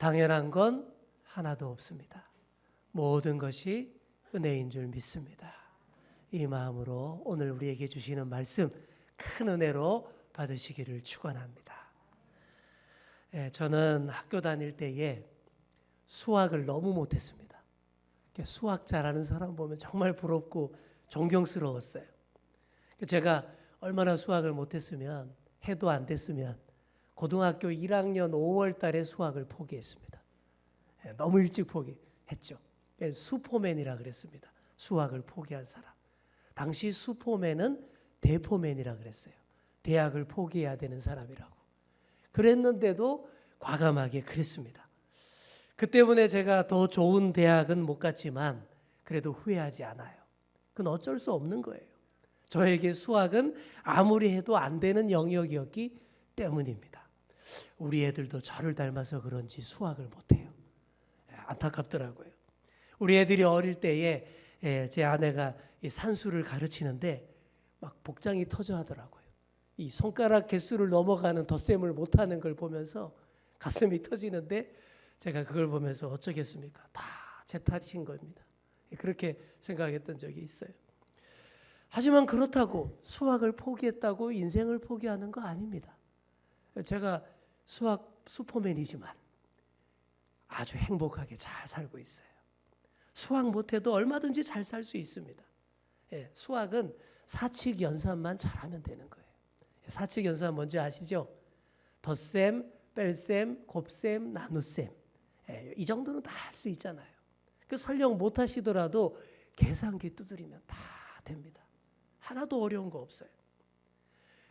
당연한 건 하나도 없습니다. 모든 것이 은혜인 줄 믿습니다. 이 마음으로 오늘 우리에게 주시는 말씀 큰 은혜로 받으시기를 축원합니다. 저는 학교 다닐 때에 수학을 너무 못했습니다. 수학 잘하는 사람 보면 정말 부럽고 존경스러웠어요. 제가 얼마나 수학을 못했으면, 해도 안 됐으면 고등학교 1학년 5월 달에 수학을 포기했습니다. 너무 일찍 포기했죠. 수포맨이라 그랬습니다. 수학을 포기한 사람. 당시 수포맨은 대포맨이라 그랬어요. 대학을 포기해야 되는 사람이라고. 그랬는데도 과감하게 그랬습니다. 그 때문에 제가 더 좋은 대학은 못 갔지만 그래도 후회하지 않아요. 그건 어쩔 수 없는 거예요. 저에게 수학은 아무리 해도 안 되는 영역이었기 때문입니다. 우리 애들도 저를 닮아서 그런지 수학을 못해요. 안타깝더라고요. 우리 애들이 어릴 때에 제 아내가 이 산수를 가르치는데 막 복장이 터져 하더라고요. 이 손가락 개수를 넘어가는 덧셈을 못하는 걸 보면서 가슴이 터지는데 제가 그걸 보면서 어쩌겠습니까? 다 제 탓인 겁니다. 그렇게 생각했던 적이 있어요. 하지만 그렇다고 수학을 포기했다고 인생을 포기하는 거 아닙니다. 제가 수학 슈퍼맨이지만 아주 행복하게 잘 살고 있어요. 수학 못해도 얼마든지 잘 살 수 있습니다. 수학은 사칙 연산만 잘하면 되는 거예요. 사칙 연산 뭔지 아시죠? 덧셈, 뺄셈, 곱셈, 나눗셈. 이 정도는 다 할 수 있잖아요. 설령 못 하시더라도 계산기 두드리면 다 됩니다. 하나도 어려운 거 없어요.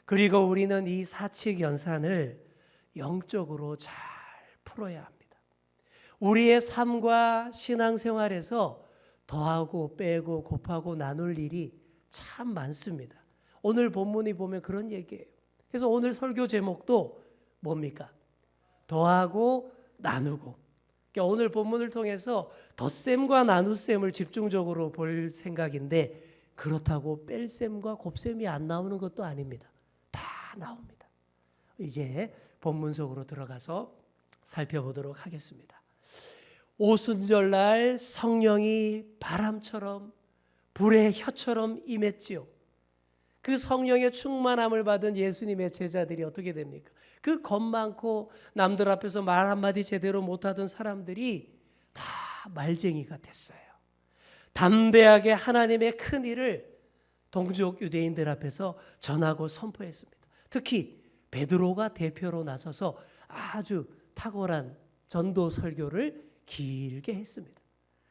그리고 우리는 이 사칙 연산을 영적으로 잘 풀어야 합니다. 우리의 삶과 신앙생활에서 더하고 빼고 곱하고 나눌 일이 참 많습니다. 오늘 본문이 보면 그런 얘기예요. 그래서 오늘 설교 제목도 뭡니까? 더하고 나누고. 그러니까 오늘 본문을 통해서 덧셈과 나눗셈을 집중적으로 볼 생각인데 그렇다고 뺄셈과 곱셈이 안 나오는 것도 아닙니다. 다 나옵니다. 이제 본문 속으로 들어가서 살펴보도록 하겠습니다. 오순절날 성령이 바람처럼 불의 혀처럼 임했지요. 그 성령의 충만함을 받은 예수님의 제자들이 어떻게 됩니까? 그 겁 많고 남들 앞에서 말 한마디 제대로 못하던 사람들이 다 말쟁이가 됐어요. 담대하게 하나님의 큰 일을 동족 유대인들 앞에서 전하고 선포했습니다. 특히 베드로가 대표로 나서서 아주 탁월한 전도 설교를 길게 했습니다.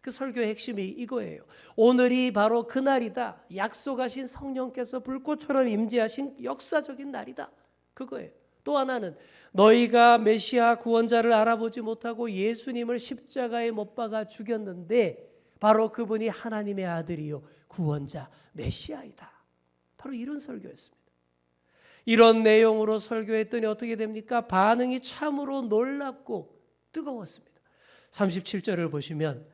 그 설교의 핵심이 이거예요. 오늘이 바로 그날이다. 약속하신 성령께서 불꽃처럼 임재하신 역사적인 날이다. 그거예요. 또 하나는 너희가 메시아 구원자를 알아보지 못하고 예수님을 십자가에 못 박아 죽였는데 바로 그분이 하나님의 아들이요 구원자 메시아이다. 바로 이런 설교였습니다. 이런 내용으로 설교했더니 어떻게 됩니까? 반응이 참으로 놀랍고 뜨거웠습니다. 37절을 보시면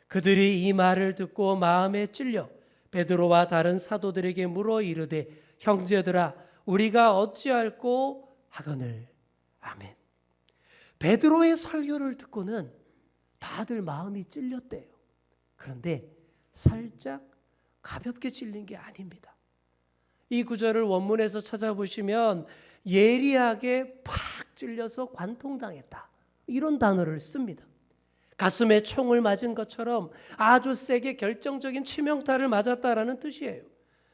그들이 이 말을 듣고 마음에 찔려 베드로와 다른 사도들에게 물어 이르되 형제들아 우리가 어찌할꼬 하거늘. 아멘. 베드로의 설교를 듣고는 다들 마음이 찔렸대요. 그런데 살짝 가볍게 찔린 게 아닙니다. 이 구절을 원문에서 찾아보시면 예리하게 팍 찔려서 관통당했다. 이런 단어를 씁니다. 가슴에 총을 맞은 것처럼 아주 세게 결정적인 치명타를 맞았다라는 뜻이에요.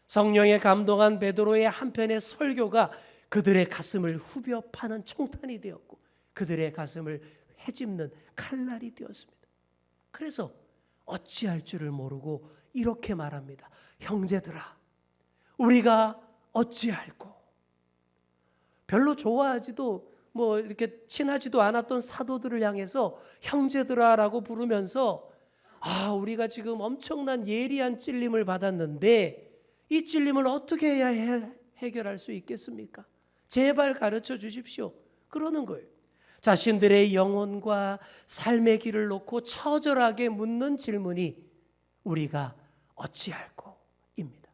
성령에 감동한 베드로의 한편의 설교가 그들의 가슴을 후벼 파는 총탄이 되었고 그들의 가슴을 헤집는 칼날이 되었습니다. 그래서 어찌할 줄을 모르고 이렇게 말합니다. 형제들아 우리가 어찌할꼬. 별로 좋아하지도 이렇게 친하지도 않았던 사도들을 향해서 형제들아라고 부르면서 우리가 지금 엄청난 예리한 찔림을 받았는데 이 찔림을 어떻게 해야 해결할 수 있겠습니까? 제발 가르쳐 주십시오. 그러는 거예요. 자신들의 영혼과 삶의 길을 놓고 처절하게 묻는 질문이 우리가 어찌할꼬입니다.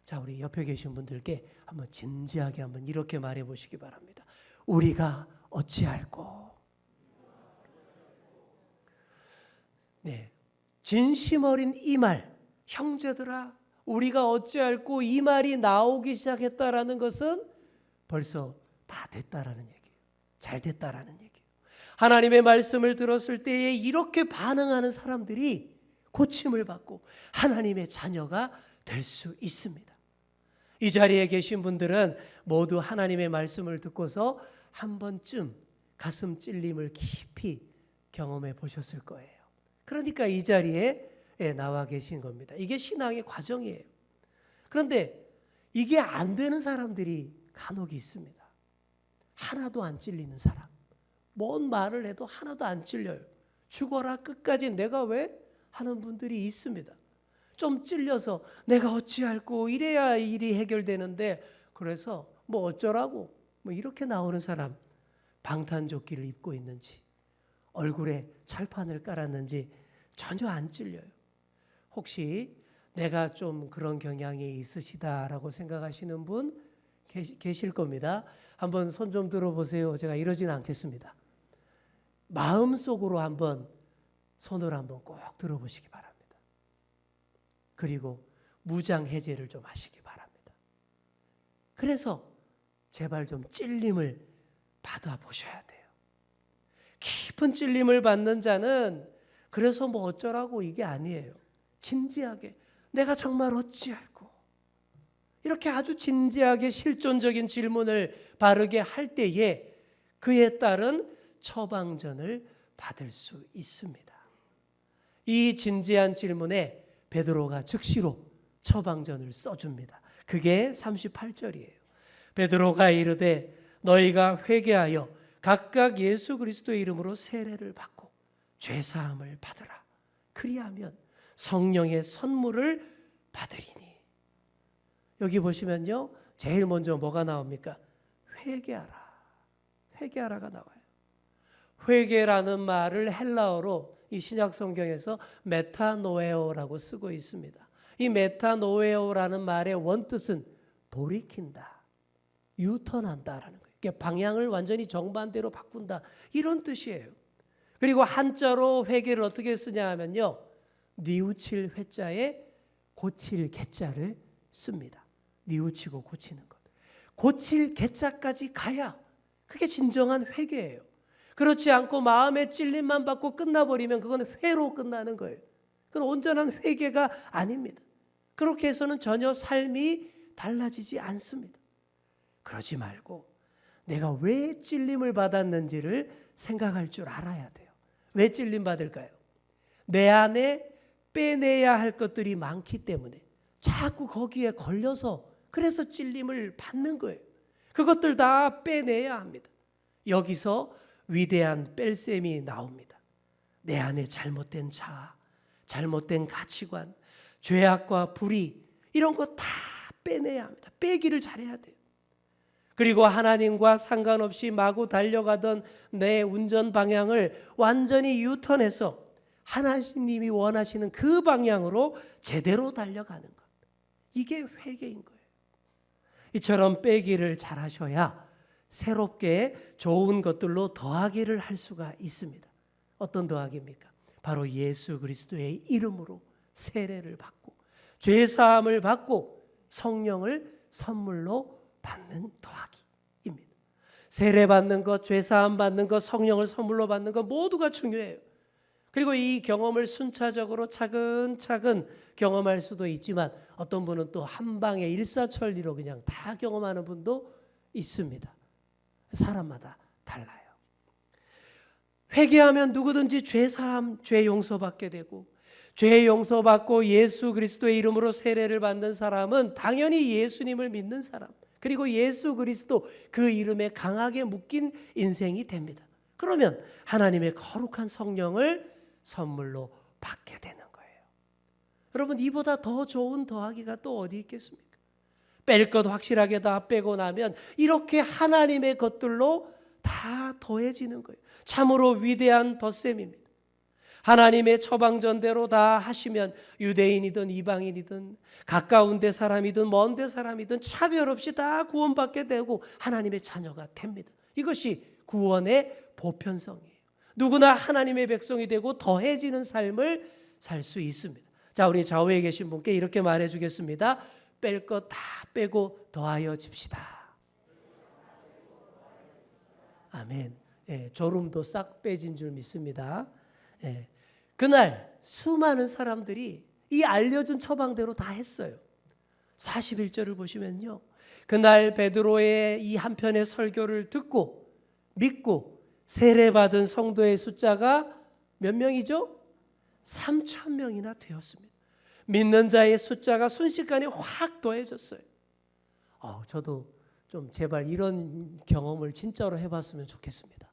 자, 우리 옆에 계신 분들께 한번 진지하게 한번 이렇게 말해 보시기 바랍니다. 우리가 어찌할꼬. 네, 진심 어린 이 말, 형제들아 우리가 어찌할꼬, 이 말이 나오기 시작했다라는 것은 벌써 다 됐다라는 얘기예요. 잘 됐다라는 얘기예요. 하나님의 말씀을 들었을 때에 이렇게 반응하는 사람들이 고침을 받고 하나님의 자녀가 될 수 있습니다. 이 자리에 계신 분들은 모두 하나님의 말씀을 듣고서 한 번쯤 가슴 찔림을 깊이 경험해 보셨을 거예요. 그러니까 이 자리에 나와 계신 겁니다. 이게 신앙의 과정이에요. 그런데 이게 안 되는 사람들이 간혹 있습니다. 하나도 안 찔리는 사람. 뭔 말을 해도 하나도 안 찔려요. 죽어라 끝까지 내가 왜? 하는 분들이 있습니다. 좀 찔려서 내가 어찌할꼬, 이래야 일이 해결되는데 그래서 뭐 어쩌라고 뭐 이렇게 나오는 사람, 방탄조끼를 입고 있는지 얼굴에 철판을 깔았는지 전혀 안 찔려요. 혹시 내가 좀 그런 경향이 있으시다라고 생각하시는 분 계실 겁니다. 한번 손 좀 들어보세요. 제가 이러지는 않겠습니다. 마음속으로 한번 손을 한번 꼭 들어보시기 바랍니다. 그리고 무장 해제를 좀 하시기 바랍니다. 그래서 제발 좀 찔림을 받아보셔야 돼요. 깊은 찔림을 받는 자는 그래서 뭐 어쩌라고 이게 아니에요. 진지하게 내가 정말 어찌할꼬, 이렇게 아주 진지하게 실존적인 질문을 바르게 할 때에 그에 따른 처방전을 받을 수 있습니다. 이 진지한 질문에 베드로가 즉시로 처방전을 써줍니다. 그게 38절이에요. 베드로가 이르되 너희가 회개하여 각각 예수 그리스도의 이름으로 세례를 받고 죄사함을 받으라. 그리하면 성령의 선물을 받으리니. 여기 보시면요, 제일 먼저 뭐가 나옵니까? 회개하라. 회개하라가 나와요. 회개라는 말을 헬라어로 이 신약 성경에서 메타노에오라고 쓰고 있습니다. 이 메타노에오라는 말의 원뜻은 돌이킨다, 유턴한다라는 거예요. 그러니까 방향을 완전히 정반대로 바꾼다, 이런 뜻이에요. 그리고 한자로 회개를 어떻게 쓰냐 하면요, 뉘우칠 회자에 고칠 개자를 씁니다. 뉘우치고 고치는 것. 고칠 개자까지 가야 그게 진정한 회개예요. 그렇지 않고 마음의 찔림만 받고 끝나버리면 그건 회로 끝나는 거예요. 그건 온전한 회개가 아닙니다. 그렇게 해서는 전혀 삶이 달라지지 않습니다. 그러지 말고 내가 왜 찔림을 받았는지를 생각할 줄 알아야 돼요. 왜 찔림 받을까요? 내 안에 빼내야 할 것들이 많기 때문에 자꾸 거기에 걸려서 그래서 찔림을 받는 거예요. 그것들 다 빼내야 합니다. 여기서 위대한 뺄셈이 나옵니다. 내 안에 잘못된 자아, 잘못된 가치관, 죄악과 불의, 이런 거 다 빼내야 합니다. 빼기를 잘해야 돼요. 그리고 하나님과 상관없이 마구 달려가던 내 운전 방향을 완전히 유턴해서 하나님이 원하시는 그 방향으로 제대로 달려가는 것, 이게 회개인 거예요. 이처럼 빼기를 잘하셔야 새롭게 좋은 것들로 더하기를 할 수가 있습니다. 어떤 더하기입니까? 바로 예수 그리스도의 이름으로 세례를 받고 죄사함을 받고 성령을 선물로 받는 더하기입니다. 세례 받는 것, 죄사함 받는 것, 성령을 선물로 받는 것 모두가 중요해요. 그리고 이 경험을 순차적으로 차근차근 경험할 수도 있지만 어떤 분은 또 한 방에 일사천리로 그냥 다 경험하는 분도 있습니다. 사람마다 달라요. 회개하면 누구든지 죄사함, 죄 용서받게 되고 죄 용서받고 예수 그리스도의 이름으로 세례를 받는 사람은 당연히 예수님을 믿는 사람, 그리고 예수 그리스도 그 이름에 강하게 묶인 인생이 됩니다. 그러면 하나님의 거룩한 성령을 선물로 받게 되는 거예요. 여러분, 이보다 더 좋은 더하기가 또 어디 있겠습니까? 뺄 것 확실하게 다 빼고 나면 이렇게 하나님의 것들로 다 더해지는 거예요. 참으로 위대한 덧셈입니다. 하나님의 처방전대로 다 하시면 유대인이든 이방인이든 가까운 데 사람이든 먼 데 사람이든 차별 없이 다 구원받게 되고 하나님의 자녀가 됩니다. 이것이 구원의 보편성이에요. 누구나 하나님의 백성이 되고 더해지는 삶을 살 수 있습니다. 자, 우리 좌우에 계신 분께 이렇게 말해 주겠습니다. 뺄 것 다 빼고 더하여 집시다. 아멘. 예, 졸음도 싹 빼진 줄 믿습니다. 예, 그날 수많은 사람들이 이 알려준 처방대로 다 했어요. 41절을 보시면요, 그날 베드로의 이 한편의 설교를 듣고 믿고 세례받은 성도의 숫자가 몇 명이죠? 3,000명이나 되었습니다. 믿는 자의 숫자가 순식간에 확 더해졌어요. 저도 좀 제발 이런 경험을 진짜로 해봤으면 좋겠습니다.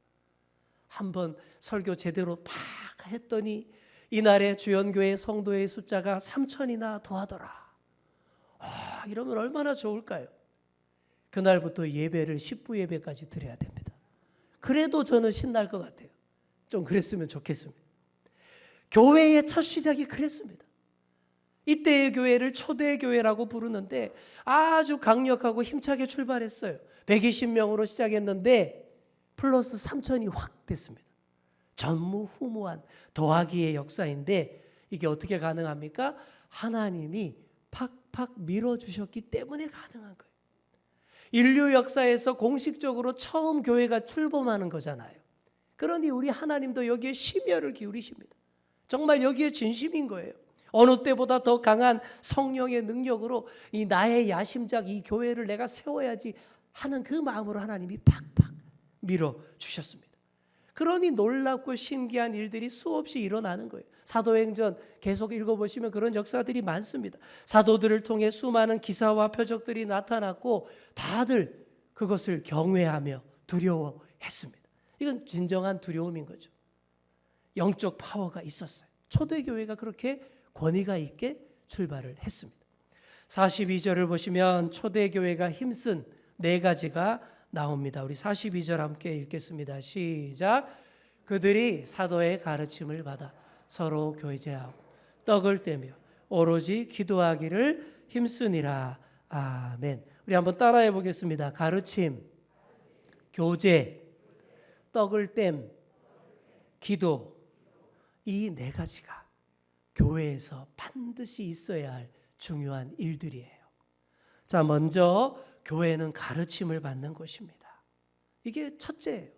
한번 설교 제대로 팍 했더니 이날의 주연교회 성도의 숫자가 3,000이나 더하더라. 이러면 얼마나 좋을까요? 그날부터 예배를 10부 예배까지 드려야 됩니다. 그래도 저는 신날 것 같아요. 좀 그랬으면 좋겠습니다. 교회의 첫 시작이 그랬습니다. 이때의 교회를 초대교회라고 부르는데 아주 강력하고 힘차게 출발했어요. 120명으로 시작했는데 플러스 3,000이 확 됐습니다. 전무후무한 더하기의 역사인데 이게 어떻게 가능합니까? 하나님이 팍팍 밀어주셨기 때문에 가능한 거예요. 인류 역사에서 공식적으로 처음 교회가 출범하는 거잖아요. 그러니 우리 하나님도 여기에 심혈을 기울이십니다. 정말 여기에 진심인 거예요. 어느 때보다 더 강한 성령의 능력으로 이 나의 야심작 이 교회를 내가 세워야지 하는 그 마음으로 하나님이 팍팍 밀어주셨습니다. 그러니 놀랍고 신기한 일들이 수없이 일어나는 거예요. 사도행전 계속 읽어보시면 그런 역사들이 많습니다. 사도들을 통해 수많은 기사와 표적들이 나타났고 다들 그것을 경외하며 두려워했습니다. 이건 진정한 두려움인 거죠. 영적 파워가 있었어요. 초대교회가 그렇게 권위가 있게 출발을 했습니다. 42절을 보시면 초대교회가 힘쓴 4가지가 나옵니다. 우리 42절 함께 읽겠습니다. 시작. 그들이 사도의 가르침을 받아 서로 교제하고 떡을 떼며 오로지 기도하기를 힘쓰니라. 아멘. 우리 한번 따라해 보겠습니다. 가르침, 교제, 떡을 땜, 기도. 이 4가지가 교회에서 반드시 있어야 할 중요한 일들이에요. 자, 먼저 교회는 가르침을 받는 곳입니다. 이게 첫째예요.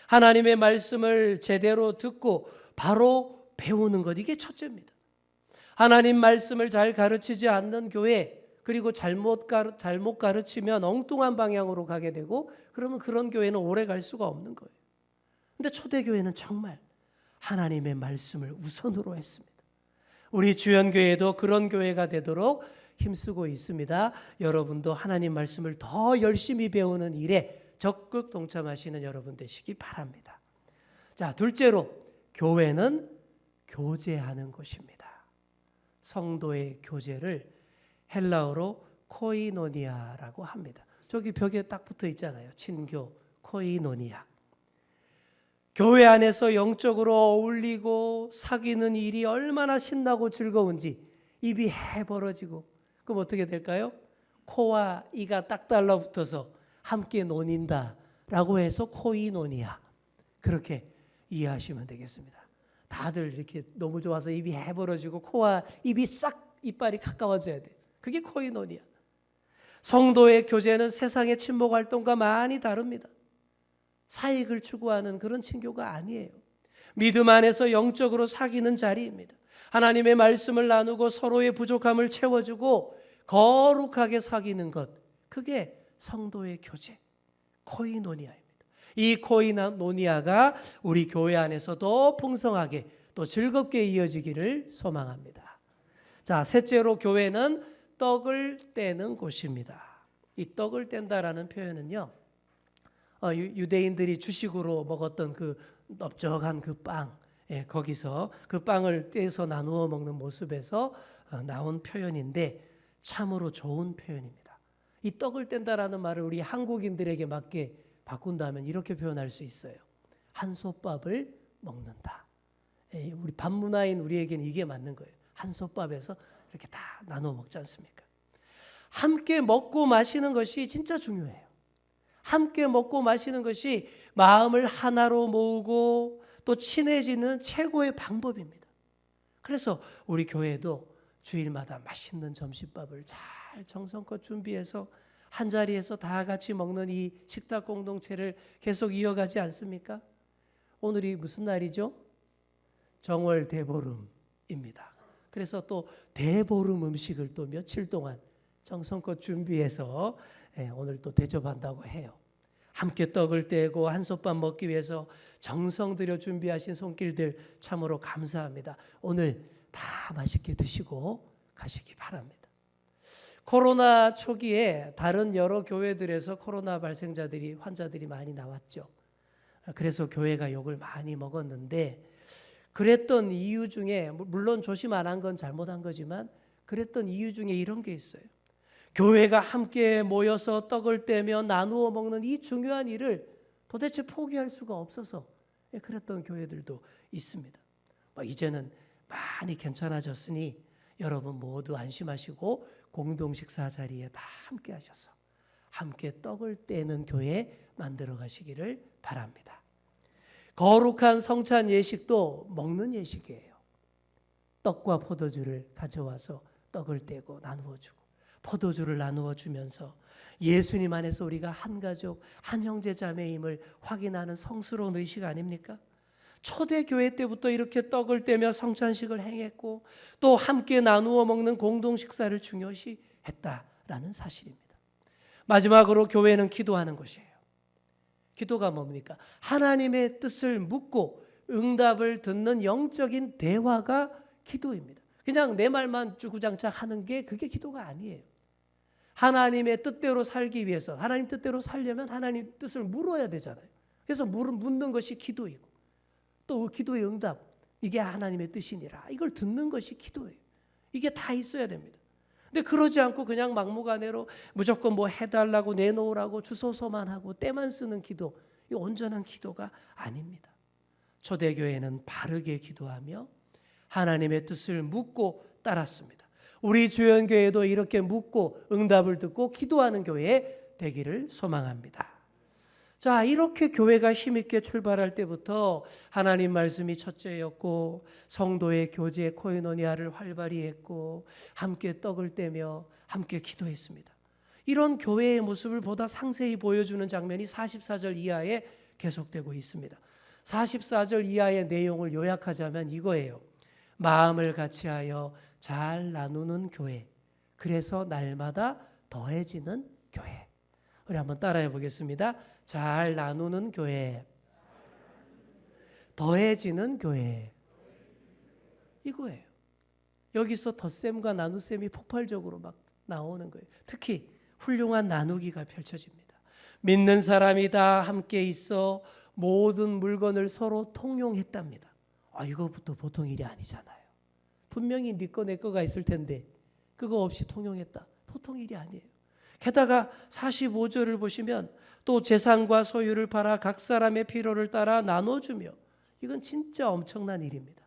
하나님의 말씀을 제대로 듣고 바로 배우는 것, 이게 첫째입니다. 하나님 말씀을 잘 가르치지 않는 교회, 그리고 잘못 가르치면 엉뚱한 방향으로 가게 되고 그러면 그런 교회는 오래 갈 수가 없는 거예요. 근데 초대교회는 정말 하나님의 말씀을 우선으로 했습니다. 우리 주연교회도 그런 교회가 되도록 힘쓰고 있습니다. 여러분도 하나님 말씀을 더 열심히 배우는 일에 적극 동참하시는 여러분 되시기 바랍니다. 자, 둘째로 교회는 교제하는 곳입니다. 성도의 교제를 헬라어로 코이노니아라고 합니다. 저기 벽에 딱 붙어 있잖아요. 친교, 코이노니아. 교회 안에서 영적으로 어울리고 사귀는 일이 얼마나 신나고 즐거운지 입이 해 벌어지고 그럼 어떻게 될까요? 코와 이가 딱 달라붙어서 함께 논인다라고 해서 코이노니아, 그렇게 이해하시면 되겠습니다. 다들 이렇게 너무 좋아서 입이 해 벌어지고 코와 입이 싹 이빨이 가까워져야 돼. 그게 코이노니아. 성도의 교제는 세상의 친목 활동과 많이 다릅니다. 사익을 추구하는 그런 친교가 아니에요. 믿음 안에서 영적으로 사귀는 자리입니다. 하나님의 말씀을 나누고 서로의 부족함을 채워주고 거룩하게 사귀는 것, 그게 성도의 교제, 코이노니아입니다. 이 코이노니아가 우리 교회 안에서도 풍성하게 또 즐겁게 이어지기를 소망합니다. 자, 셋째로 교회는 떡을 떼는 곳입니다. 이 떡을 뗀다라는 표현은요, 유대인들이 주식으로 먹었던 그 넓적한 그 빵, 거기서 그 빵을 떼서 나누어 먹는 모습에서 나온 표현인데 참으로 좋은 표현입니다. 이 떡을 뗀다라는 말을 우리 한국인들에게 맞게 바꾼다면 이렇게 표현할 수 있어요. 한솥밥을 먹는다. 우리 밥문화인 우리에게는 이게 맞는 거예요. 한솥밥에서 이렇게 다 나눠 먹지 않습니까? 함께 먹고 마시는 것이 진짜 중요해요. 함께 먹고 마시는 것이 마음을 하나로 모으고 또 친해지는 최고의 방법입니다. 그래서 우리 교회도 주일마다 맛있는 점심밥을 잘 정성껏 준비해서 한자리에서 다 같이 먹는 이 식탁 공동체를 계속 이어가지 않습니까? 오늘이 무슨 날이죠? 정월 대보름입니다. 그래서 또 대보름 음식을 또 며칠 동안 정성껏 준비해서 오늘 또 대접한다고 해요. 함께 떡을 떼고 한솥밥 먹기 위해서 정성 들여 준비하신 손길들 참으로 감사합니다. 오늘 다 맛있게 드시고 가시기 바랍니다. 코로나 초기에 다른 여러 교회들에서 코로나 환자들이 많이 나왔죠. 그래서 교회가 욕을 많이 먹었는데, 그랬던 이유 중에, 물론 조심 안 한 건 잘못한 거지만 그랬던 이유 중에 이런 게 있어요. 교회가 함께 모여서 떡을 떼며 나누어 먹는 이 중요한 일을 도대체 포기할 수가 없어서 그랬던 교회들도 있습니다. 이제는 많이 괜찮아졌으니 여러분 모두 안심하시고 공동 식사 자리에 다 함께 하셔서 함께 떡을 떼는 교회 만들어 가시기를 바랍니다. 거룩한 성찬 예식도 먹는 예식이에요. 떡과 포도주를 가져와서 떡을 떼고 나누어 주고 포도주를 나누어 주면서 예수님 안에서 우리가 한 가족, 한 형제 자매임을 확인하는 성스러운 의식 아닙니까? 초대교회 때부터 이렇게 떡을 떼며 성찬식을 행했고 또 함께 나누어 먹는 공동 식사를 중요시 했다라는 사실입니다. 마지막으로 교회는 기도하는 것이에요. 기도가 뭡니까? 하나님의 뜻을 묻고 응답을 듣는 영적인 대화가 기도입니다. 그냥 내 말만 주구장창 하는 게 그게 기도가 아니에요. 하나님의 뜻대로 살기 위해서, 하나님 뜻대로 살려면 하나님 뜻을 물어야 되잖아요. 그래서 묻는 것이 기도이고 또 기도의 응답, 이게 하나님의 뜻이니라, 이걸 듣는 것이 기도예요. 이게 다 있어야 됩니다. 근데 그러지 않고 그냥 막무가내로 무조건 뭐 해달라고 내놓으라고 주소서만 하고 때만 쓰는 기도, 이 온전한 기도가 아닙니다. 초대교회는 바르게 기도하며 하나님의 뜻을 묻고 따랐습니다. 우리 주연교회도 이렇게 묻고 응답을 듣고 기도하는 교회 되기를 소망합니다. 자, 이렇게 교회가 힘있게 출발할 때부터 하나님 말씀이 첫째였고 성도의 교제 코이노니아를 활발히 했고 함께 떡을 떼며 함께 기도했습니다. 이런 교회의 모습을 보다 상세히 보여주는 장면이 44절 이하에 계속되고 있습니다. 44절 이하의 내용을 요약하자면 이거예요. 마음을 같이하여 잘 나누는 교회, 그래서 날마다 더해지는 교회. 우리 한번 따라해 보겠습니다. 잘 나누는 교회, 더해지는 교회, 이거예요. 여기서 덧셈과 나눗셈이 폭발적으로 막 나오는 거예요. 특히 훌륭한 나누기가 펼쳐집니다. 믿는 사람이 다 함께 있어 모든 물건을 서로 통용했답니다. 이거부터 보통 일이 아니잖아요. 분명히 네 거 내 거가 있을 텐데 그거 없이 통용했다. 보통 일이 아니에요. 게다가 45절을 보시면 또 재산과 소유를 팔아 각 사람의 필요를 따라 나눠주며, 이건 진짜 엄청난 일입니다.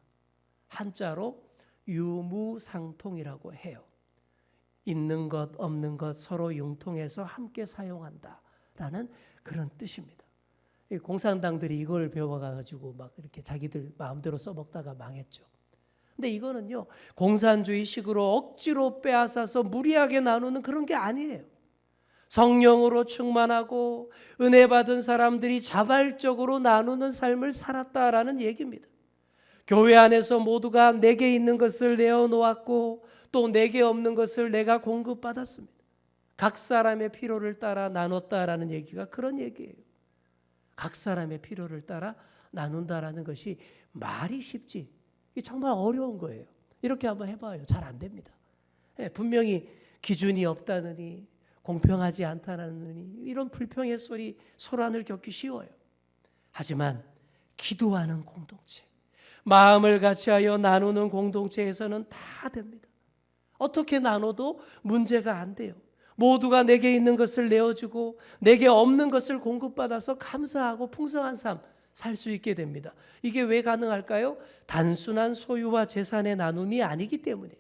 한자로 유무상통이라고 해요. 있는 것 없는 것 서로 융통해서 함께 사용한다라는 그런 뜻입니다. 공산당들이 이걸 배워가지고 막 이렇게 자기들 마음대로 써먹다가 망했죠. 근데 이거는요, 공산주의식으로 억지로 빼앗아서 무리하게 나누는 그런 게 아니에요. 성령으로 충만하고 은혜 받은 사람들이 자발적으로 나누는 삶을 살았다라는 얘기입니다. 교회 안에서 모두가 내게 있는 것을 내어놓았고 또 내게 없는 것을 내가 공급받았습니다. 각 사람의 필요를 따라 나눴다라는 얘기가 그런 얘기예요. 각 사람의 필요를 따라 나눈다라는 것이 말이 쉽지, 이게 정말 어려운 거예요. 이렇게 한번 해봐요. 잘 안 됩니다. 분명히 기준이 없다느니 공평하지 않다느니 이런 불평의 소리, 소란을 겪기 쉬워요. 하지만 기도하는 공동체, 마음을 같이하여 나누는 공동체에서는 다 됩니다. 어떻게 나눠도 문제가 안 돼요. 모두가 내게 있는 것을 내어주고 내게 없는 것을 공급받아서 감사하고 풍성한 삶 살 수 있게 됩니다. 이게 왜 가능할까요? 단순한 소유와 재산의 나눔이 아니기 때문이에요.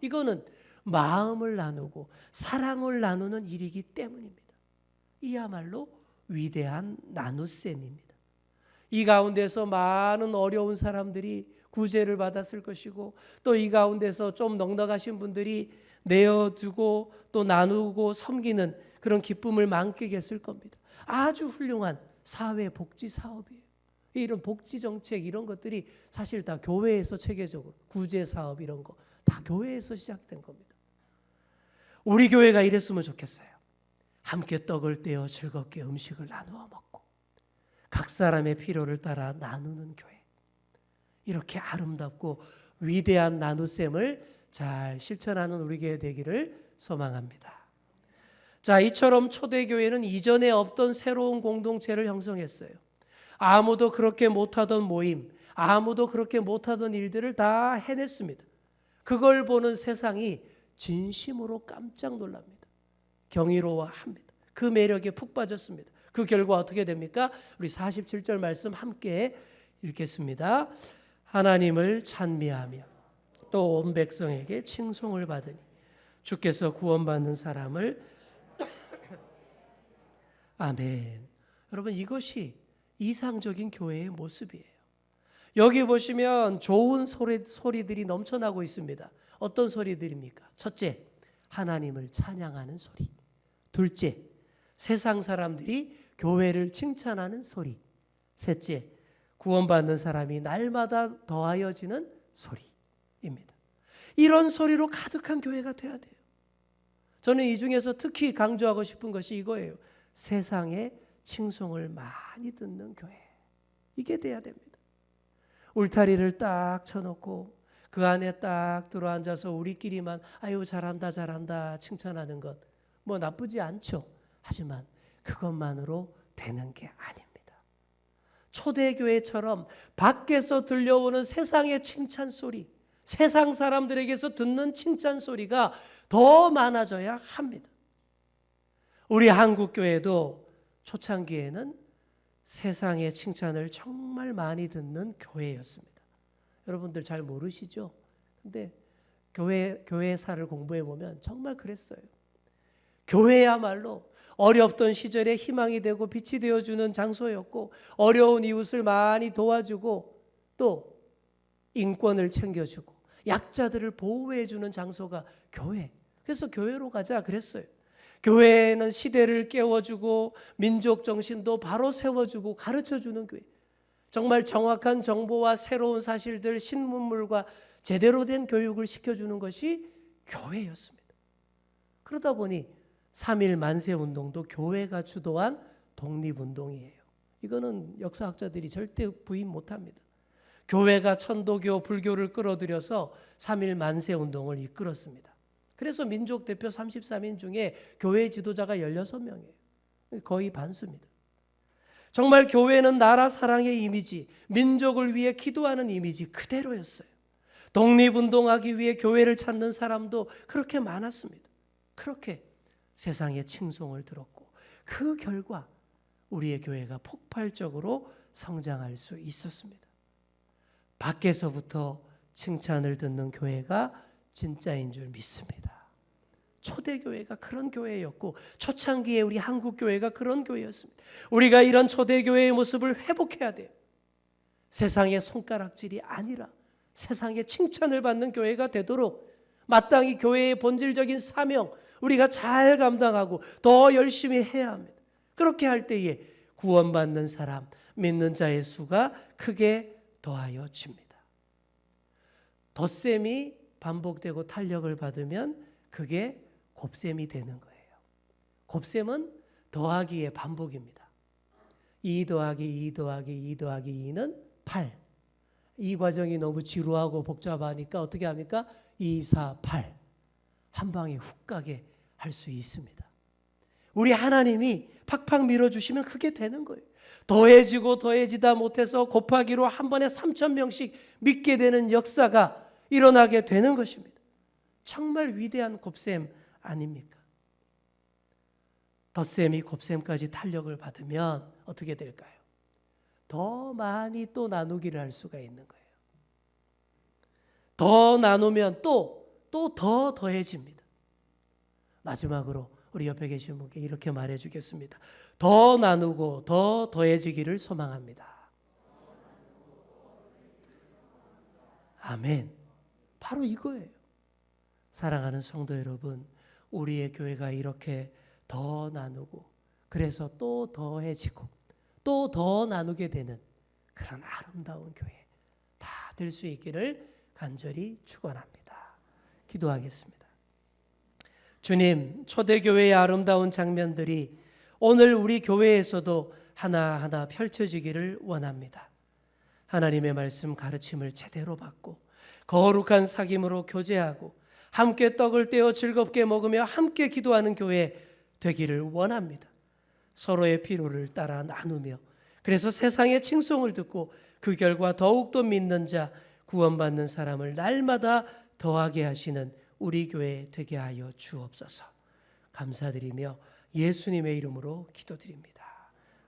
이거는 마음을 나누고 사랑을 나누는 일이기 때문입니다. 이야말로 위대한 나눗셈입니다. 이 가운데서 많은 어려운 사람들이 구제를 받았을 것이고, 또 이 가운데서 좀 넉넉하신 분들이 내어주고 또 나누고 섬기는 그런 기쁨을 만끽했을 겁니다. 아주 훌륭한 사회 복지 사업이에요. 이런 복지 정책 이런 것들이 사실 다 교회에서 체계적으로 구제 사업 이런 거 다 교회에서 시작된 겁니다. 우리 교회가 이랬으면 좋겠어요. 함께 떡을 떼어 즐겁게 음식을 나누어 먹고 각 사람의 필요를 따라 나누는 교회. 이렇게 아름답고 위대한 나눗셈을 잘 실천하는 우리 교회 되기를 소망합니다. 자, 이처럼 초대교회는 이전에 없던 새로운 공동체를 형성했어요. 아무도 그렇게 못하던 모임, 아무도 그렇게 못하던 일들을 다 해냈습니다. 그걸 보는 세상이 진심으로 깜짝 놀랍니다. 경이로워합니다. 그 매력에 푹 빠졌습니다. 그 결과 어떻게 됩니까? 우리 47절 말씀 함께 읽겠습니다. 하나님을 찬미하며 또 온 백성에게 칭송을 받으니 주께서 구원받는 사람을 아멘. 여러분, 이것이 이상적인 교회의 모습이에요. 여기 보시면 좋은 소리들이 넘쳐나고 있습니다. 어떤 소리들입니까? 첫째, 하나님을 찬양하는 소리. 둘째, 세상 사람들이 교회를 칭찬하는 소리. 셋째, 구원받는 사람이 날마다 더하여지는 소리입니다. 이런 소리로 가득한 교회가 돼야 돼요. 저는 이 중에서 특히 강조하고 싶은 것이 이거예요. 세상에 칭송을 많이 듣는 교회. 이게 돼야 됩니다. 울타리를 딱 쳐놓고 그 안에 딱 들어앉아서 우리끼리만 아유 잘한다 잘한다 칭찬하는 것 뭐 나쁘지 않죠. 하지만 그것만으로 되는 게 아닙니다. 초대교회처럼 밖에서 들려오는 세상의 칭찬 소리, 세상 사람들에게서 듣는 칭찬 소리가 더 많아져야 합니다. 우리 한국교회도 초창기에는 세상의 칭찬을 정말 많이 듣는 교회였습니다. 여러분들 잘 모르시죠? 근데 교회사를 공부해 보면 정말 그랬어요. 교회야말로 어렵던 시절에 희망이 되고 빛이 되어주는 장소였고, 어려운 이웃을 많이 도와주고 또 인권을 챙겨주고 약자들을 보호해주는 장소가 교회. 그래서 교회로 가자 그랬어요. 교회는 시대를 깨워주고 민족 정신도 바로 세워주고 가르쳐주는 교회. 정말 정확한 정보와 새로운 사실들, 신문물과 제대로 된 교육을 시켜주는 것이 교회였습니다. 그러다 보니 3.1 만세운동도 교회가 주도한 독립운동이에요. 이거는 역사학자들이 절대 부인 못합니다. 교회가 천도교, 불교를 끌어들여서 3.1 만세운동을 이끌었습니다. 그래서 민족 대표 33인 중에 교회 지도자가 16명이에요. 거의 반수입니다. 정말 교회는 나라 사랑의 이미지, 민족을 위해 기도하는 이미지 그대로였어요. 독립운동하기 위해 교회를 찾는 사람도 그렇게 많았습니다. 그렇게 세상의 칭송을 들었고 그 결과 우리의 교회가 폭발적으로 성장할 수 있었습니다. 밖에서부터 칭찬을 듣는 교회가 진짜인 줄 믿습니다. 초대교회가 그런 교회였고 초창기에 우리 한국교회가 그런 교회였습니다. 우리가 이런 초대교회의 모습을 회복해야 돼요. 세상의 손가락질이 아니라 세상의 칭찬을 받는 교회가 되도록 마땅히 교회의 본질적인 사명 우리가 잘 감당하고 더 열심히 해야 합니다. 그렇게 할 때에 구원받는 사람, 믿는 자의 수가 크게 더하여집니다. 덧셈이 반복되고 탄력을 받으면 그게 곱셈이 되는 거예요. 곱셈은 더하기의 반복입니다. 2 더하기 2 더하기 2 더하기 2는 8. 이 과정이 너무 지루하고 복잡하니까 어떻게 합니까? 2, 4, 8. 한 방에 훅 가게 할 수 있습니다. 우리 하나님이 팍팍 밀어주시면 그게 되는 거예요. 더해지고 더해지다 못해서 곱하기로 한 번에 3,000명씩 믿게 되는 역사가 일어나게 되는 것입니다. 정말 위대한 곱셈 아닙니까? 덧셈이 곱셈까지 탄력을 받으면 어떻게 될까요? 더 많이 또 나누기를 할 수가 있는 거예요. 더 나누면 또 더 더해집니다. 마지막으로 우리 옆에 계신 분께 이렇게 말해 주겠습니다. 더 나누고 더 더해지기를 소망합니다. 아멘. 바로 이거예요. 사랑하는 성도 여러분, 우리의 교회가 이렇게 더 나누고 그래서 또 더해지고 또 더 나누게 되는 그런 아름다운 교회 다 될 수 있기를 간절히 축원합니다. 기도하겠습니다. 주님, 초대교회의 아름다운 장면들이 오늘 우리 교회에서도 하나하나 펼쳐지기를 원합니다. 하나님의 말씀 가르침을 제대로 받고 거룩한 사귐으로 교제하고 함께 떡을 떼어 즐겁게 먹으며 함께 기도하는 교회 되기를 원합니다. 서로의 필요를 따라 나누며 그래서 세상의 칭송을 듣고 그 결과 더욱더 믿는 자, 구원받는 사람을 날마다 더하게 하시는 우리 교회 되게 하여 주옵소서. 감사드리며 예수님의 이름으로 기도드립니다.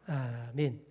아멘.